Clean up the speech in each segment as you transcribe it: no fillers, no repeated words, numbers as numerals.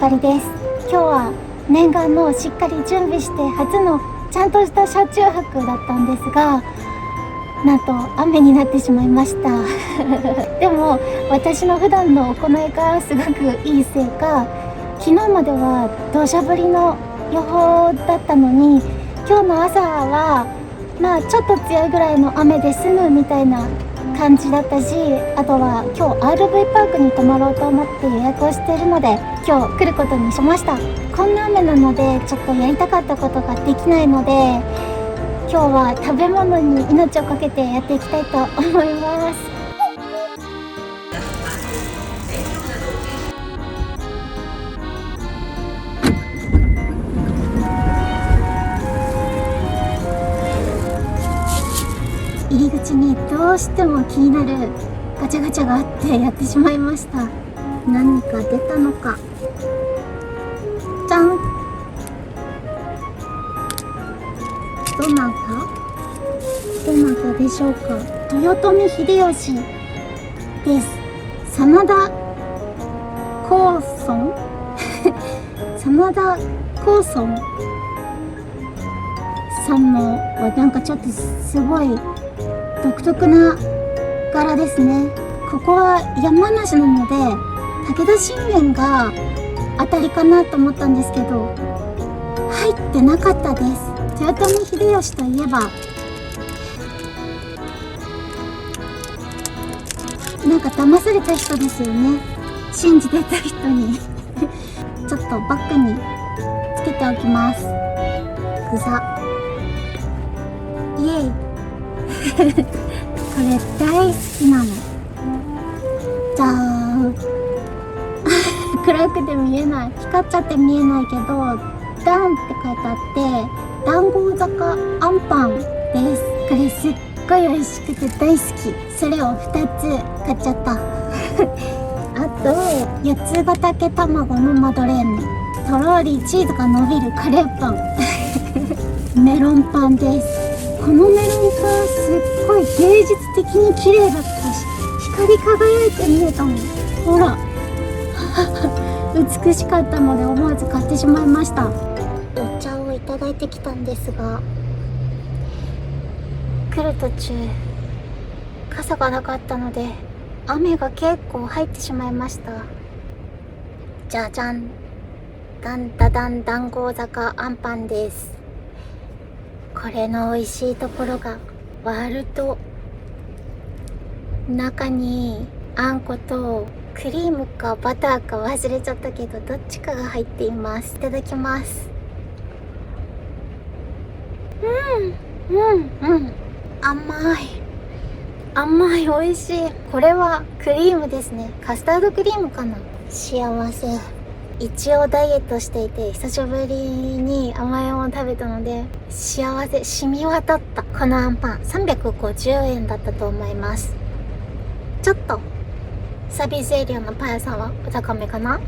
かりです。今日は念願のしっかり準備して初のちゃんとした車中泊だったんですが、なんと雨になってしまいましたでも私の普段の行いがすごくいいせいか、昨日までは土砂降りの予報だったのに、今日の朝はちょっと強いぐらいの雨で済むみたいな感じだったし、あとは今日 RV パークに泊まろうと思って予約をしているので今日来ることにしました。こんな雨なのでちょっとやりたかったことができないので、今日は食べ物に命をかけてやっていきたいと思います。入り口にどうしても気になるガチャガチャがあってやってしまいました。何か出たのか。じゃん。どなたでしょうか。豊臣秀吉です。真田幸村真田幸村さんのはなんかちょっとすごい独特な柄ですね。ここは山梨なので武田信玄が当たりかなと思ったんですけど入ってなかったです。豊臣秀吉といえばなんか騙された人ですよね。信じてた人にちょっとバッグにつけておきます。ぐざイエイこれ大好きなの。じゃーん暗くて見えない、光っちゃって見えないけどダンって書いてあって談合坂あんパンです。これすっごい美味しくて大好き。それを2つ買っちゃったあと八ヶ岳卵のマドレーヌ、とろりチーズが伸びるカレーパンメロンパンです。このメロンパンすっごい芸術的に綺麗だったし光り輝いて見えたもん。ほら美しかったので思わず買ってしまいました。お茶をいただいてきたんですが、来る途中傘がなかったので雨が結構入ってしまいました。じゃじゃん、だんだだん談合坂あんパンです。これの美味しいところが割ると中にあんことクリームかバターか忘れちゃったけどどっちかが入っています。いただきます。甘い、美味しい。これはクリームですね。カスタードクリームかな。幸せ。一応ダイエットしていて久しぶりに甘いもの食べたので幸せ染み渡った。このあんパン350円だったと思います。ちょっとサービスエリアのパン屋さんはお高めかな。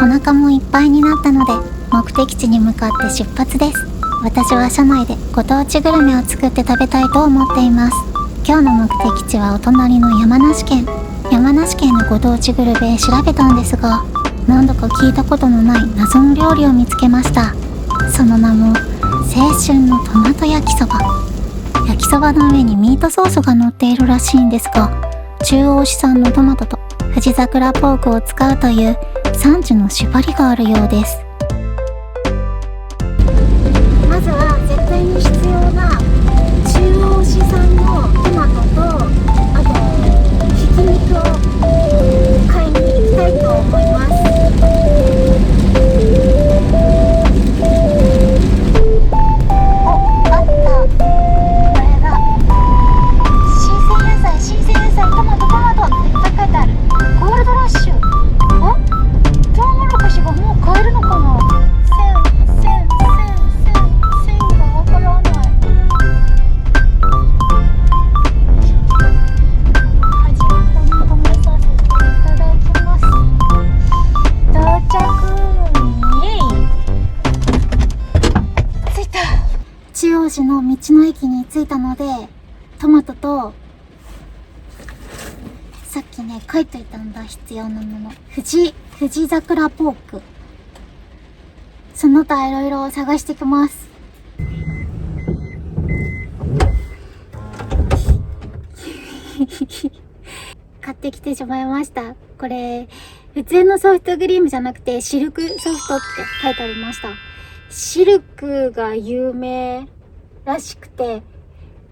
お腹もいっぱいになったので目的地に向かって出発です。私は車内でご当地グルメを作って食べたいと思っています。今日の目的地はお隣の山梨県のご当地グルメ調べたんですが、何度か聞いたことのない謎の料理を見つけました。その名も青春のトマト焼きそば。焼きそばの上にミートソースが乗っているらしいんですが、中央市産のトマトと富士桜ポークを使うという産地の縛りがあるようです。まずは絶対に必要な中央市産のトマトとあとひき肉を買いに行きたいと思います。中央市の道の駅に着いたのでトマトとさっきね書いといたんだ必要なもの、富士桜ポークその他いろいろ探してきます。買ってきてしまいました。これ普通のソフトクリームじゃなくてシルクソフトって書いてありました。シルクが有名らしくて、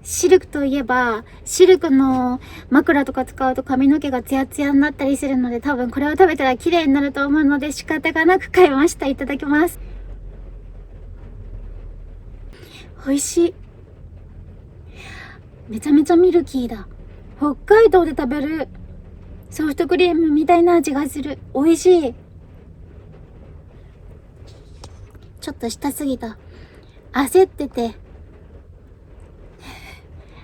シルクといえばシルクの枕とか使うと髪の毛がツヤツヤになったりするので、多分これを食べたら綺麗になると思うので仕方がなく買いました。いただきます。美味しい。めちゃめちゃミルキーだ。北海道で食べるソフトクリームみたいな味がする。美味しい。ちょっと下すぎた。焦ってて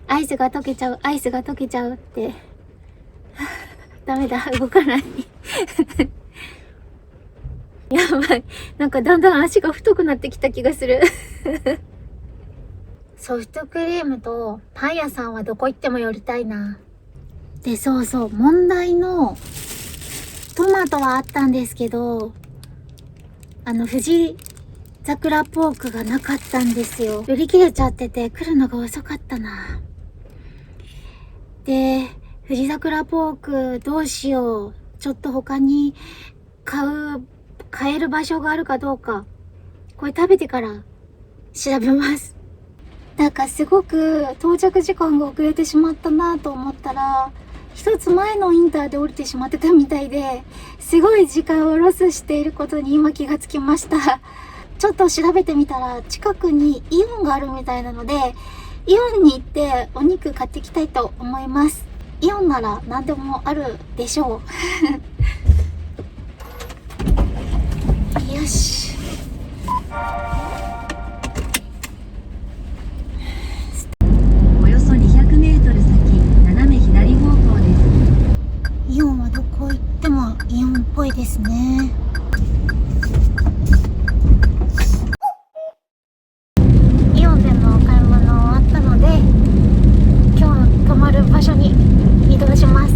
アイスが溶けちゃう、アイスが溶けちゃうってダメだ、動かないやばい、なんかだんだん足が太くなってきた気がするソフトクリームとパン屋さんはどこ行っても寄りたいな。で、そうそう、問題のトマトはあったんですけど、富士桜ポークがなかったんですよ。売り切れちゃってて来るのが遅かったな。で、富士桜ポークどうしよう。ちょっと他に買える場所があるかどうか、これ食べてから調べます。なんかすごく到着時間が遅れてしまったなと思ったら、一つ前のインターで降りてしまってたみたいで、すごい時間をロスしていることに今気がつきました。ちょっと調べてみたら近くにイオンがあるみたいなので、イオンに行ってお肉買ってきたいと思います。イオンなら何でもあるでしょうよし。およそ200メートル先、斜め左方向です。イオンはどこ行ってもイオンっぽいですね。イオンでのお買い物終わったので、今日泊まる場所に移動します。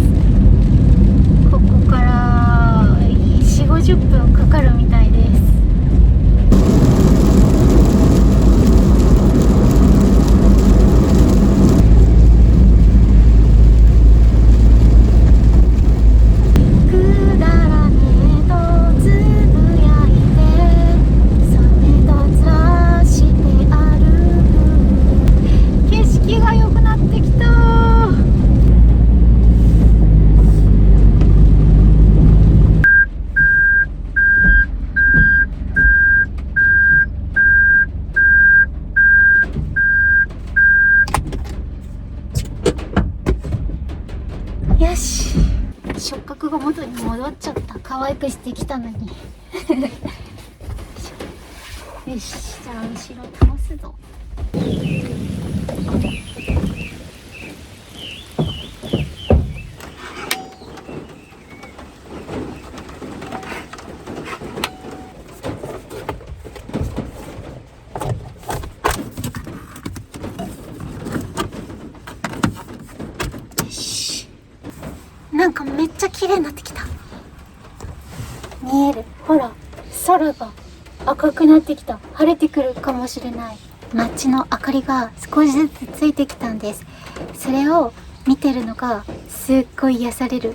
ここから4、50分かかるみたいです。くだらねえとつぶやいて、それとずらして歩く。景色が良くなってきた。よし、触覚が元に戻っちゃった。可愛くしてきたのによし、じゃあ後ろ倒すぞ。なんかめっちゃ綺麗になってきた。見える？ほら、空が赤くなってきた。晴れてくるかもしれない。街の明かりが少しずつついてきたんです。それを見てるのがすっごい癒される。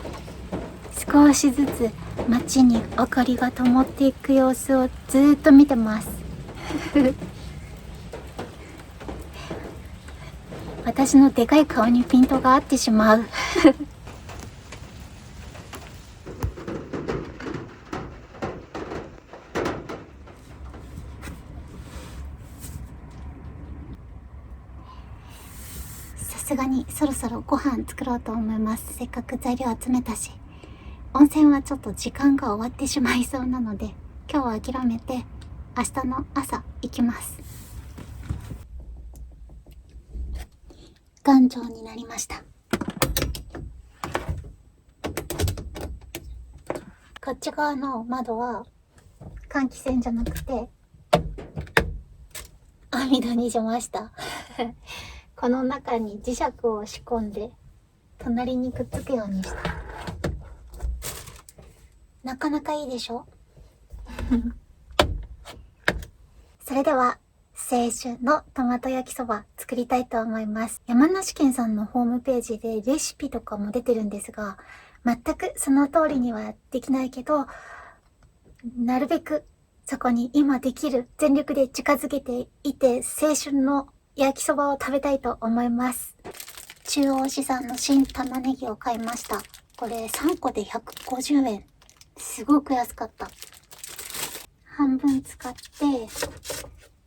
少しずつ街に明かりが灯っていく様子をずーっと見てます私のでかい顔にピントが合ってしまうさすがにそろそろご飯作ろうと思います。せっかく材料集めたし。温泉はちょっと時間が終わってしまいそうなので、今日は諦めて明日の朝行きます。頑丈になりました。こっち側の窓は換気扇じゃなくて網戸にしましたこの中に磁石を仕込んで隣にくっつくようにした。なかなかいいでしょそれでは青春のトマト焼きそば作りたいと思います。山梨県さんのホームページでレシピとかも出てるんですが、全くその通りにはできないけど、なるべくそこに今できる全力で近づけていて、青春の焼きそばを食べたいと思います。中央市産の新玉ねぎを買いました。これ3個で150円。すごく安かった。半分使って、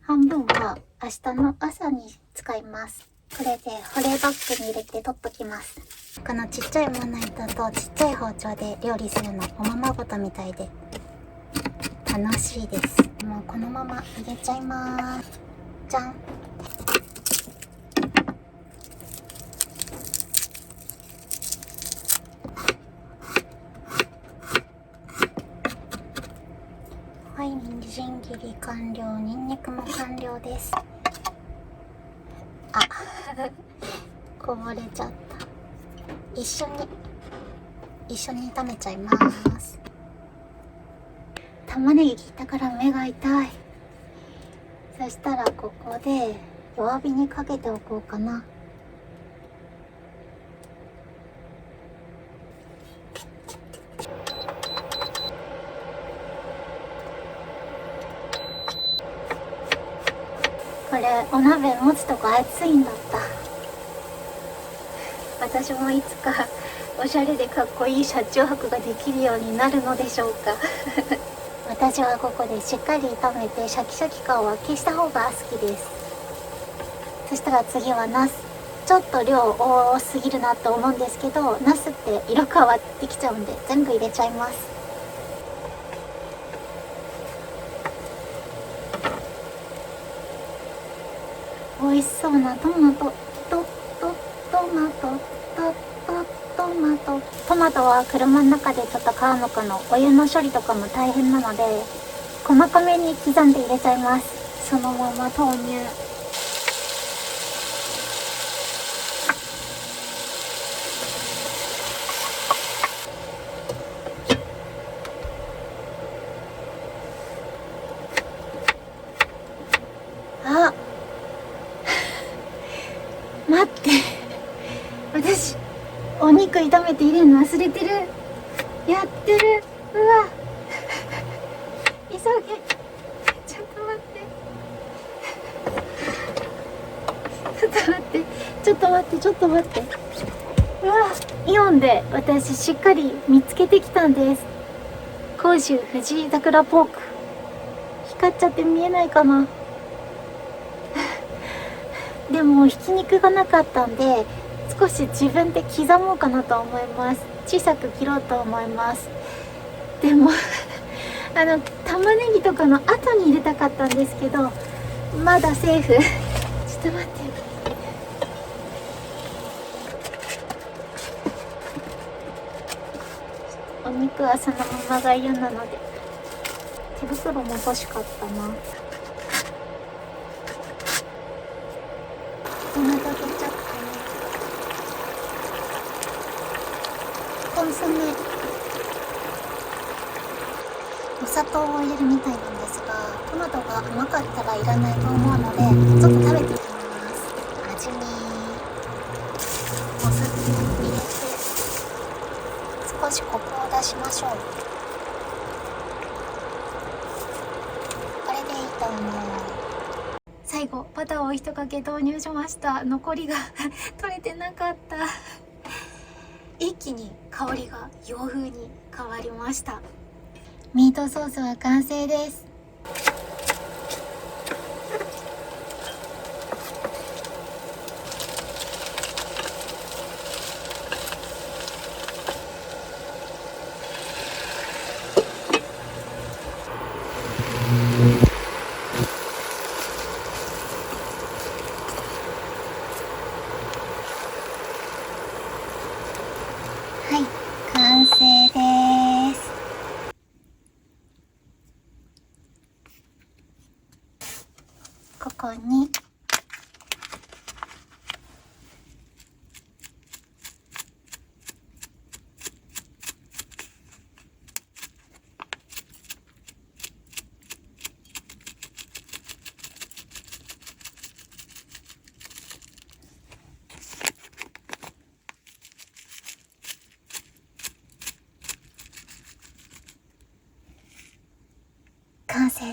半分は明日の朝に使います。これで保冷バッグに入れて取っときます。このちっちゃいまな板とちっちゃい包丁で料理するのおままごとみたいで楽しいです。もうこのまま入れちゃいます。じゃん。はい、みじん切り完了。にんにくも完了です。あこぼれちゃった。一緒に炒めちゃいます。玉ねぎ切ったから目が痛い。そしたらここで弱火にかけておこうかな。これお鍋持つとこ熱いんだった。私もいつかおしゃれでかっこいい車中泊ができるようになるのでしょうか私はここでしっかり炒めてシャキシャキ感は消した方が好きです。そしたら次はナス。ちょっと量多すぎるなと思うんですけど、ナスって色変わってきちゃうんで全部入れちゃいます。美味しそうなトマトトマトは車の中でちょっと皮むくの、お湯の処理とかも大変なので細かめに刻んで入れちゃいます。そのまま投入。あ待って私お肉炒めて入れるの忘れてる。やってる。うわ急げ。ちょっと待って。うわイオンで私しっかり見つけてきたんです。甲州富士桜ポーク。光っちゃって見えないかなでもひき肉がなかったんで少し自分で刻もうかなと思います。小さく切ろうと思います。でも玉ねぎとかの後に入れたかったんですけどまだセーフちょっと待って。お肉はそのままが嫌なので手袋も欲しかったな。トマトケチャップね、コンソメ、お砂糖を入れるみたいなんですが、トマトが甘かったらいらないと思うのでちょっと食べてみます。味にお酢入れて少しコクを出しましょう。これでいいと思う。最後バターを一かけ投入しました。残りが取れてなかった一気に香りが洋風に変わりました。ミートソースは完成です。はい、完成です。ここに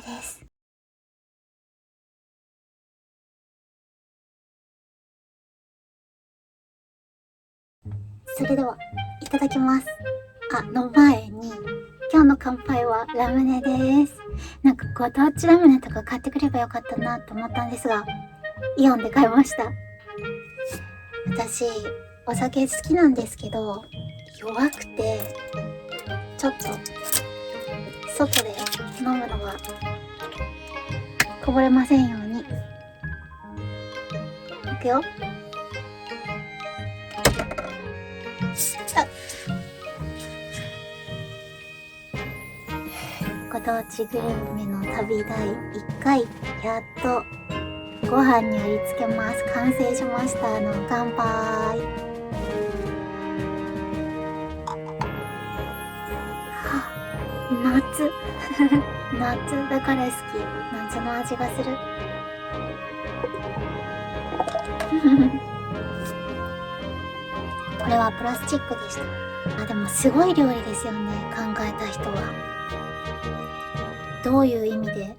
です。それではいただきます。の前に、今日の乾杯はラムネです。なんかご当地ラムネとか買ってくればよかったなと思ったんですが、イオンで買いました。私、お酒好きなんですけど、弱くて、ちょっと、外で飲むのは、こぼれませんように。いくよ。ご当地グルメの旅第1回、やっとご飯にありつけます。完成しました。乾杯。夏夏だから好き。夏の味がする。これはプラスチックでした。でもすごい料理ですよね、考えた人は。どういう意味で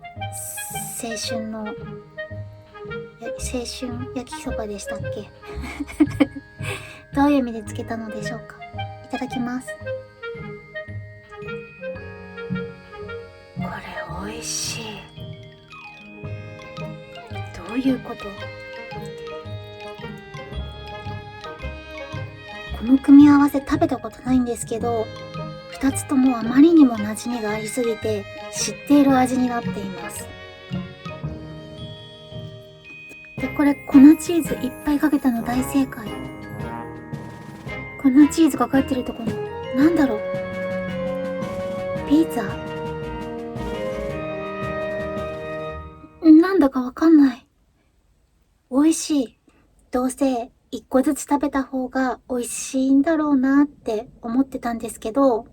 青春焼きそばでしたっけどういう意味でつけたのでしょうか。いただきます。これ美味しい。どういうこと？この組み合わせ食べたことないんですけど、2つともあまりにも馴染みがありすぎて知っている味になっています。で、これ粉チーズいっぱいかけたの大正解。粉チーズがかかってるところ、なんだろう、ピザ？なんだかわかんない。美味しい。どうせ1個ずつ食べた方が美味しいんだろうなって思ってたんですけど、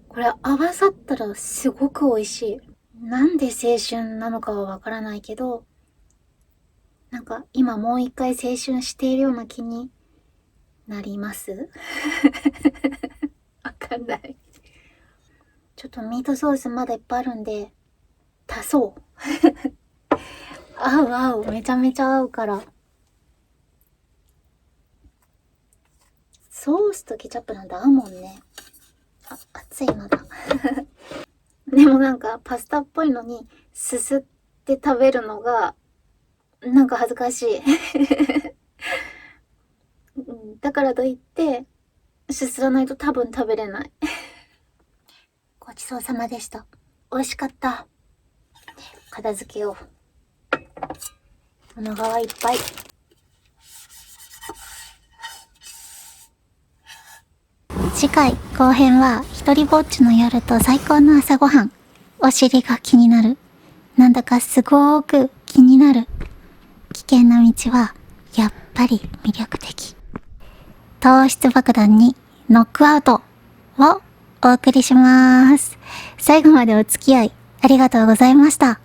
これ合わさったらすごく美味しい。なんで青春なのかはわからないけど、なんか今もう一回青春しているような気になりますわかんない。ちょっとミートソースまだいっぱいあるんで、足そう。合う。めちゃめちゃ合うから。ソースとケチャップなんて合うもんね。熱いまだ。でもなんかパスタっぽいのにすすって食べるのがなんか恥ずかしい。だからといってすすらないと多分食べれない。ごちそうさまでした。美味しかった。片付けよう。物がいっぱい。次回後編は一人ぼっちの夜と最高の朝ごはん。お尻が気になる。なんだかすごーく気になる。危険な道はやっぱり魅力的。糖質爆弾にノックアウトをお送りします。最後までお付き合いありがとうございました。